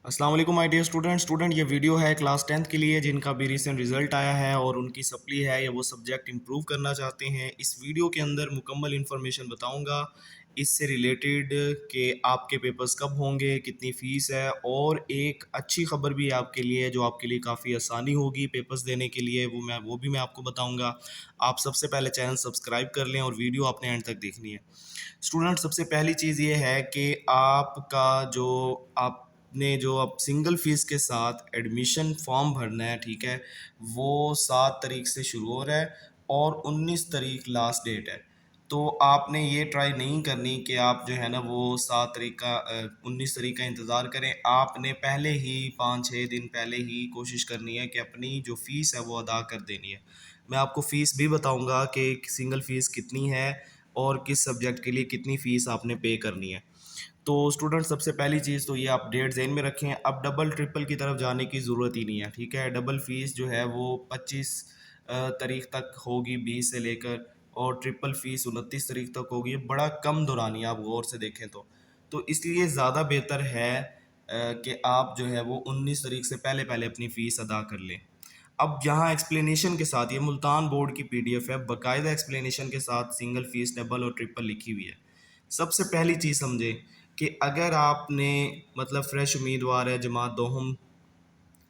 अस्सलाम वालेकुम my dear student ये वीडियो है क्लास 10th के लिए जिनका भी रिसेंट रिजल्ट आया है और उनकी सप्ली है या वो सब्जेक्ट इंप्रूव करना चाहते हैं। इस वीडियो के अंदर मुकम्मल इन्फॉर्मेशन बताऊंगा इससे रिलेटेड कि आपके पेपर्स कब होंगे, कितनी फ़ीस है और एक अच्छी खबर भी है आपके लिए जो आपके लिए काफ़ी आसानी होगी पेपर्स देने के लिए। वो भी मैं आपको बताऊँगा। आप सबसे पहले चैनल सब्सक्राइब कर लें और वीडियो आपने एंड तक देखनी है। स्टूडेंट सबसे पहली चीज़ ये है कि आपका जो आपने जो अब सिंगल फीस के साथ एडमिशन फॉर्म भरना है, ठीक है, वो 7 तारीख से शुरू हो रहा है और 19 तारीख लास्ट डेट है। तो आपने ये ट्राई नहीं करनी कि आप जो है ना वो 7 तारीख का 19 तारीख का इंतज़ार करें। आपने पहले ही 5-6 दिन पहले ही कोशिश करनी है कि अपनी जो फ़ीस है वो अदा कर देनी है। मैं आपको फ़ीस भी बताऊंगा कि सिंगल फ़ीस कितनी है और किस सब्जेक्ट के लिए कितनी फ़ीस आपने पे करनी है। तो स्टूडेंट सबसे पहली चीज़ तो ये आप डेट ज़हन में रखें। अब डबल ट्रिपल की तरफ जाने की ज़रूरत ही नहीं है, ठीक है। डबल फ़ीस जो है वो 25 तारीख तक होगी, 20 से लेकर, और ट्रिपल फ़ीस 29 तारीख तक होगी। ये बड़ा कम दौरानी है, आप गौर से देखें तो इसलिए ज़्यादा बेहतर है कि आप जो है वो 19 तारीख से पहले पहले अपनी फ़ीस अदा कर लें। अब यहाँ एक्सप्लेनेशन के साथ, ये मुल्तान बोर्ड की पीडीएफ है, बाकायदा एक्सप्लेनेशन के साथ सिंगल फीस, डबल और ट्रिपल लिखी हुई है। सबसे पहली चीज़ समझें कि अगर आपने मतलब फ्रेश उम्मीदवार है जमात दोहम,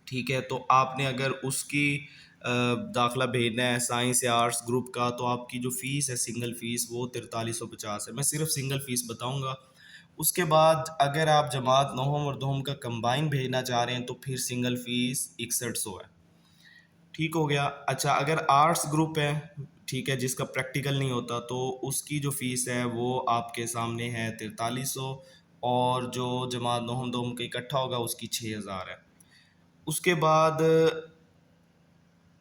ठीक है, तो आपने अगर उसकी दाखिला भेजना है साइंस या आर्ट्स ग्रुप का, तो आपकी जो फ़ीस है सिंगल फ़ीस वो 4350 है। मैं सिर्फ सिंगल फ़ीस बताऊंगा। उसके बाद अगर आप जमात नोहम और दोहम का कंबाइन भेजना चाह रहे हैं तो फिर सिंगल फ़ीस 6100 है। ठीक हो गया। अच्छा, अगर आर्ट्स ग्रुप है, ठीक है, जिसका प्रैक्टिकल नहीं होता, तो उसकी जो फ़ीस है वो आपके सामने है 4300, और जो जमात नोहम दोहम का इकट्ठा होगा उसकी 6000 है। उसके बाद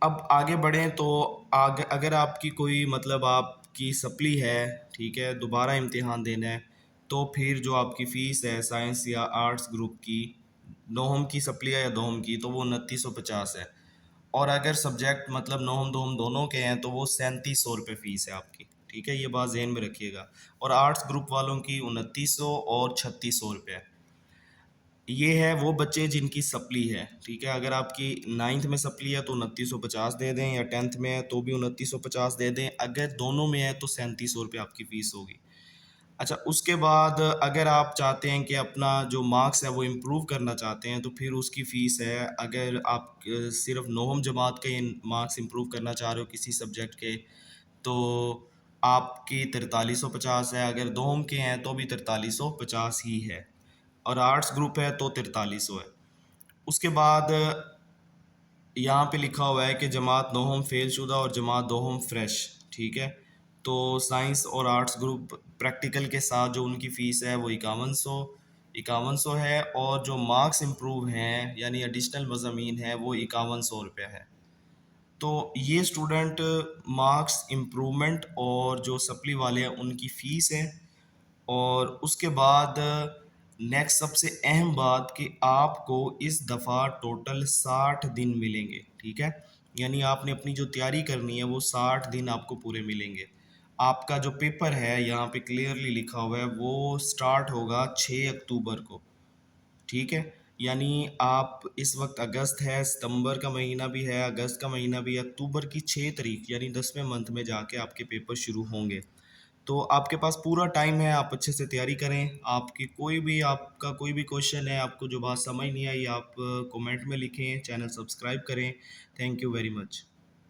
अब आगे बढ़ें तो आगे अगर आपकी कोई मतलब आपकी सप्ली है, ठीक है, दोबारा इम्तिहान देना है, तो फिर जो आपकी फ़ीस है साइंस या आर्ट्स ग्रुप की, नोहम की सप्ली है या दोहम की, तो वो 2950 है। और अगर सब्जेक्ट मतलब नोहम दोहम दोनों के हैं तो वो 3700 रुपये फ़ीस है आपकी, ठीक है, ये बात जहन में रखिएगा। और आर्ट्स ग्रुप वालों की 2900 और 3600 रुपये है। ये है वो बच्चे जिनकी सप्ली है, ठीक है। अगर आपकी 9th में सप्ली है तो 2950 दे दें, या 10th में है तो भी 2950 दे दें। अगर दोनों में है तो 3700 रुपये आपकी फ़ीस होगी। अच्छा, उसके बाद अगर आप चाहते हैं कि अपना जो मार्क्स है वो इम्प्रूव करना चाहते हैं तो फिर उसकी फ़ीस है। अगर आप सिर्फ नोहम जमात के मार्क्स इम्प्रूव करना चाह रहे हो किसी सब्जेक्ट के, तो आपकी 4350 है। अगर दोहम के हैं तो भी 4350 ही है, और आर्ट्स ग्रुप है तो 4300 है। उसके बाद यहाँ पे लिखा हुआ है कि जमात नोहम फेलशुदा और जमात दोहम फ्रेश, ठीक है। तो साइंस और आर्ट्स ग्रुप प्रैक्टिकल के साथ जो उनकी फ़ीस है वो 5100 है, और जो मार्क्स इम्प्रूव हैं यानी एडिशनल मज़ामीन है वो 5100 रुपये है। तो ये स्टूडेंट मार्क्स इम्प्रूवमेंट और जो सप्ली वाले हैं उनकी फ़ीस है। और उसके बाद नेक्स्ट सबसे अहम बात कि आपको इस दफ़ा टोटल 60 दिन मिलेंगे, ठीक है। यानी आपने अपनी जो तैयारी करनी है वो 60 दिन आपको पूरे मिलेंगे। आपका जो पेपर है यहाँ पे क्लियरली लिखा हुआ है वो स्टार्ट होगा 6 अक्टूबर को, ठीक है। यानी आप इस वक्त अगस्त है, सितंबर का महीना भी है, अगस्त का महीना भी है, अक्टूबर की 6 तारीख यानी 10वें मंथ में जाके आपके पेपर शुरू होंगे। तो आपके पास पूरा टाइम है, आप अच्छे से तैयारी करें। आपका कोई भी क्वेश्चन है, आपको जो बात समझ नहीं आई, आप कमेंट में लिखें, चैनल सब्सक्राइब करें। Thank you very much.